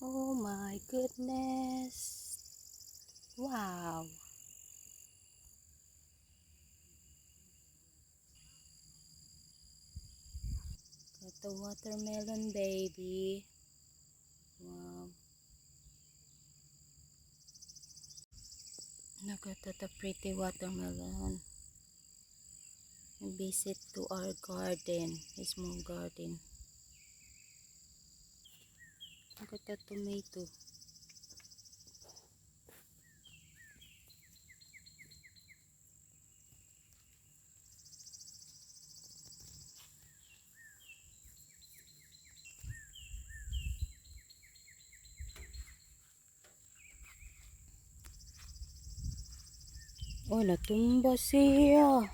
Oh my goodness. Wow. Got the watermelon baby. Wow. Look at the pretty watermelon. Visit to our garden, a small garden. Look at the tomato. Oh, natumba siya.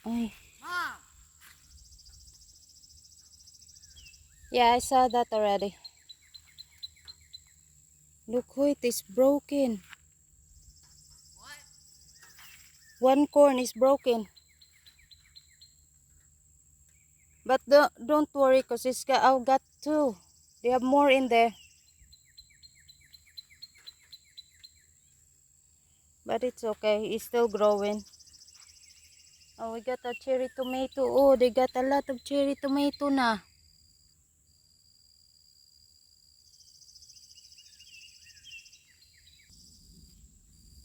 Ay. Mom. Yeah, I saw that already. Look, oh, it is broken. What? One corn is broken. But don't worry, because I've got two. They have more in there. But it's okay. It's still growing. Oh, we got a cherry tomato. Oh, they got a lot of cherry tomato na.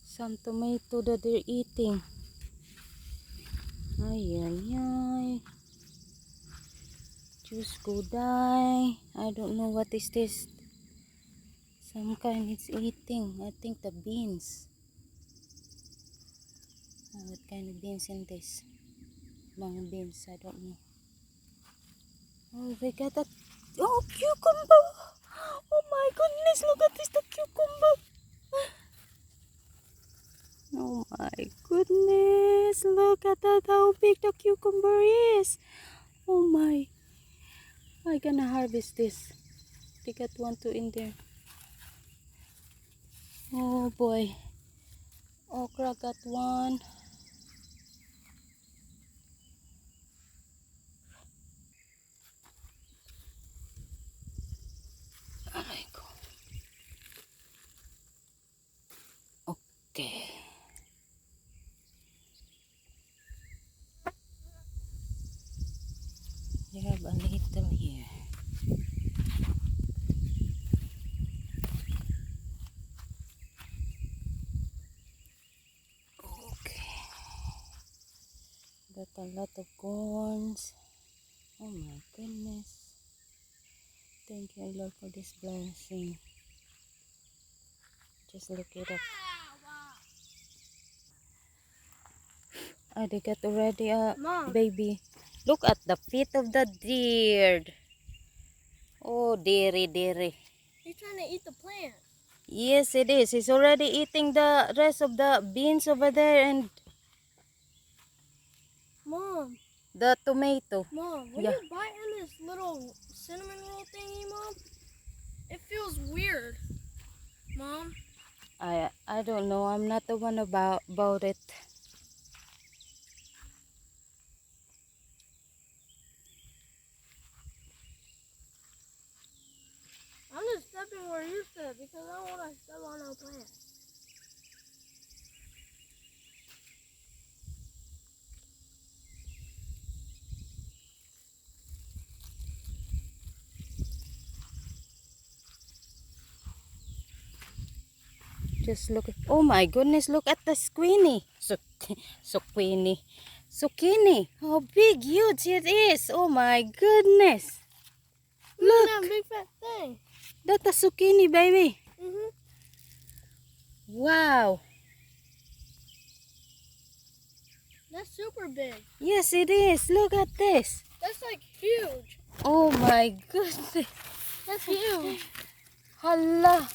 Some tomato that they're eating. Ay, ay, ay. Juice go die. I don't know what is this. Some kind it's eating. I think the beans. What kind of beans in this? Mga beans, I don't know. Oh, they got a... Oh, cucumber! Oh my goodness, look at this, the cucumber! Oh my goodness, look at that, how big the cucumber is! Oh my! I'm gonna harvest this. They got one, two in there. Oh boy. Okra got one. Oh my god. Okay. You have a little here. Okay. Got a lot of corns. Oh my goodness. Thank you, Lord, for this blessing. Just look it up. Oh, they got already a Mom. baby. Look at the feet of the deer. Oh, dearie. He's trying to eat the plant. Yes, it is. He's already eating the rest of the beans over there and Mom. the tomato. Mom, when Yeah. you bite in this little cinnamon roll thingy, Mom, it feels weird. Mom. I don't know. I'm not the one about it. I'm just stepping where you step because I don't want to step on no plant. Just look. Oh my goodness, look at the squeenie. Zucchini. Zucchini. How big, huge it is. Oh my goodness. Look at that Look. big fat thing. That's a zucchini, baby. Wow. That's super big. Yes, it is. Look at this. That's like huge. Oh my goodness. That's huge. Hala.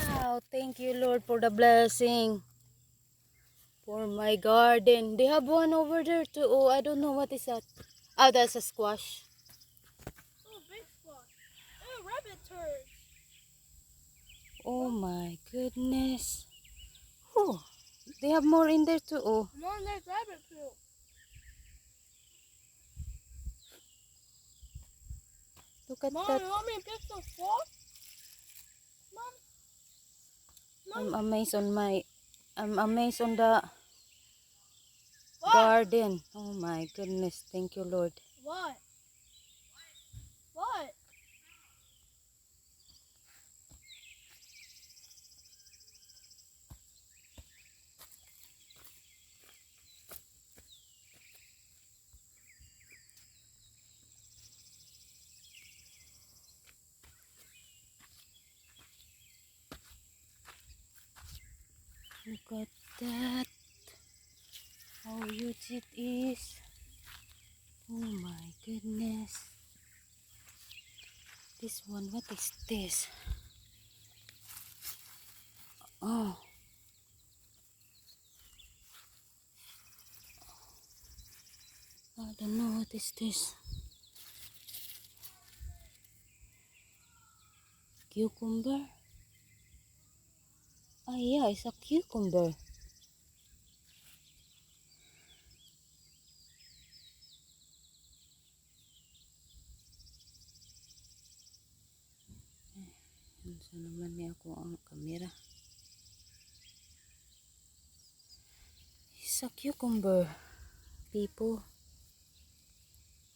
Wow. Thank you, Lord, for the blessing. For my garden. They have one over there too. Oh, I don't know what is that. Oh, that's a squash. Oh, big squash. Oh, rabbit turds. Oh my goodness. Oh, they have more in there too. Oh, Mom, there's rabbit poop. Look at Mom, that. you want me to pick the frog? Mom? I'm amazed on the What? garden. Oh my goodness. Thank you, Lord. What? What? Look at that. How huge it is. Oh my goodness. This one, what is this? Oh. I don't know what is this. Cucumber? Oh yeah, it's a cucumber. Saan naman niya ako ang kamera? It's a cucumber, people.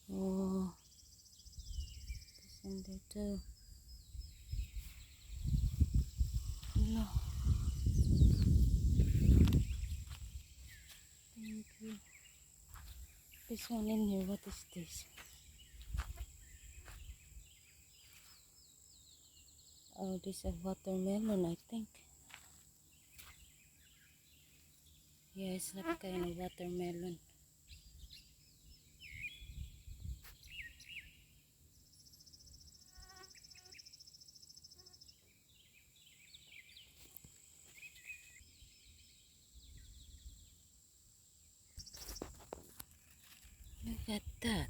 Oh, it's in there too. Hello. Thank you. This one in here, what is this? Oh, this is a watermelon, I think. Yeah, it's that kind of watermelon. Look at that.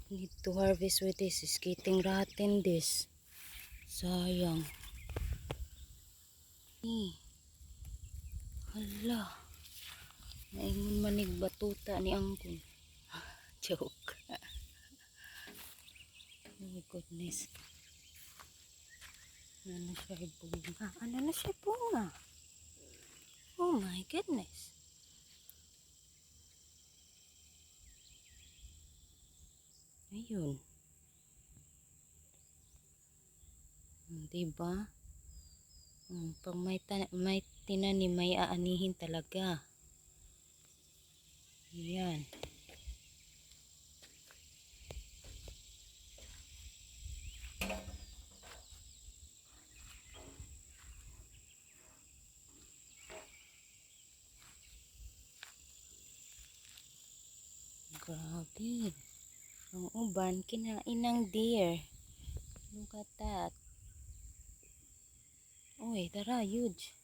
Need to harvest with this. It's getting rotten this. Sayang. Hala. Naingon manig batuta ni Angkol. Joke. Oh my goodness. Ano na siya bunga? Ano na siya bunga? Oh my goodness. Ayun. Diba? Pag may tinanim, may aanihin talaga. Ayan. Grabe. Ang uban, kinain ng deer. Look at that. Uy, tara, huge.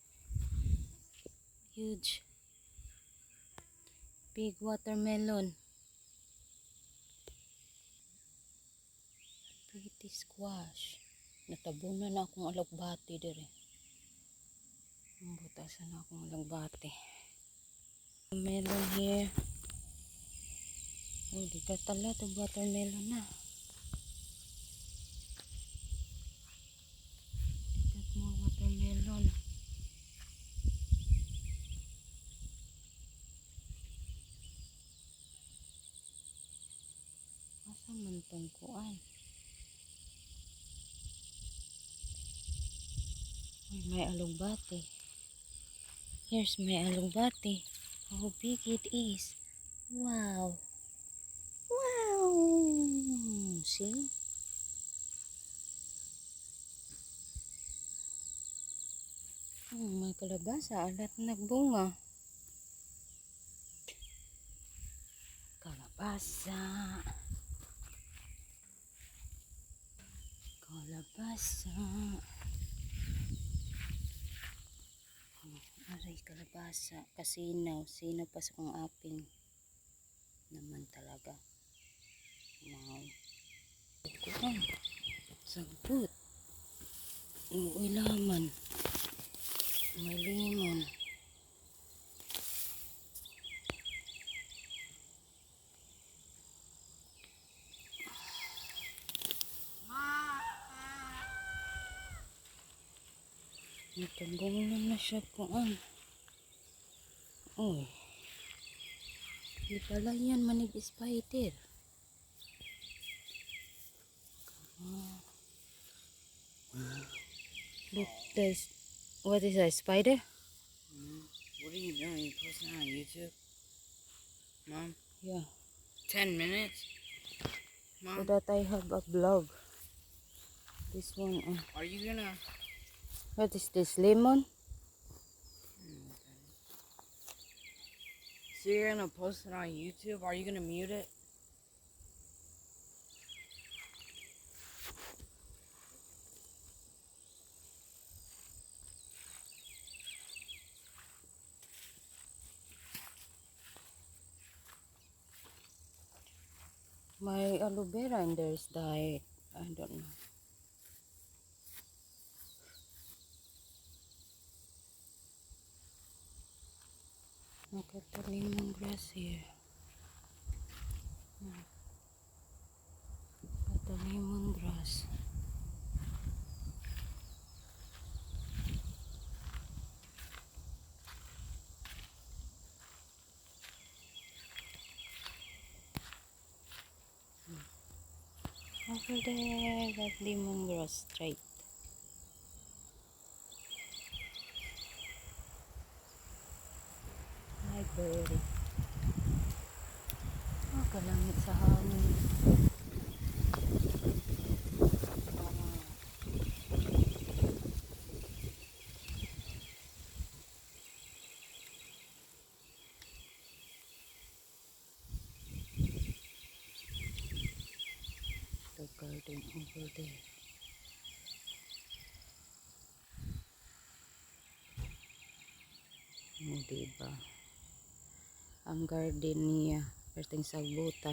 Huge. Big watermelon. Pretty squash. Natabunan na akong alagbati dire. Butasan na akong alagbati. Melon here. Oh, di ka tala to watermelon na. Got more watermelon. Asa man tong kuan? Uy, may alugbati. Here's my alugbati. How big it is. Wow. Wow. See? May kalabasa. Alat nagbunga. Kalabasa. Kalabasa. Aray, kalabasa. Kasinaw. Sinaw pa sa kong aping. Naman talaga. Wow. Kuan. Sagbut. May laman. May limon. Natanggalan na siya kuan. Uy. Di pala yan manig spider. Look, what is that, spider? What are you doing? You posting on YouTube? Mom? Yeah. 10 minutes? So Mom? that I have a vlog. This one. Are you gonna... What is this, lemon? So you're gonna post it on YouTube? Are you gonna mute it? My aloe vera and there's died. I don't know. Look at the lemongrass here. At the lemongrass. Over there, that lemongrass straight. Hi, birdie. Oh, kalangit sa hangin. The garden over there. Diba? Ang garden niya, perting sagbuta.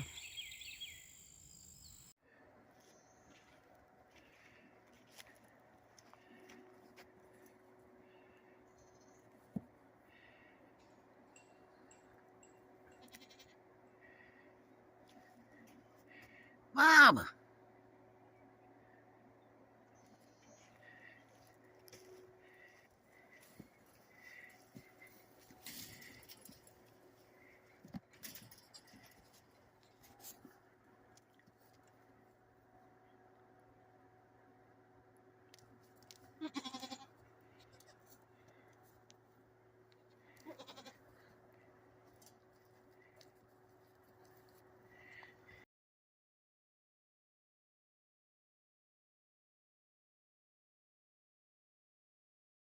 Mom!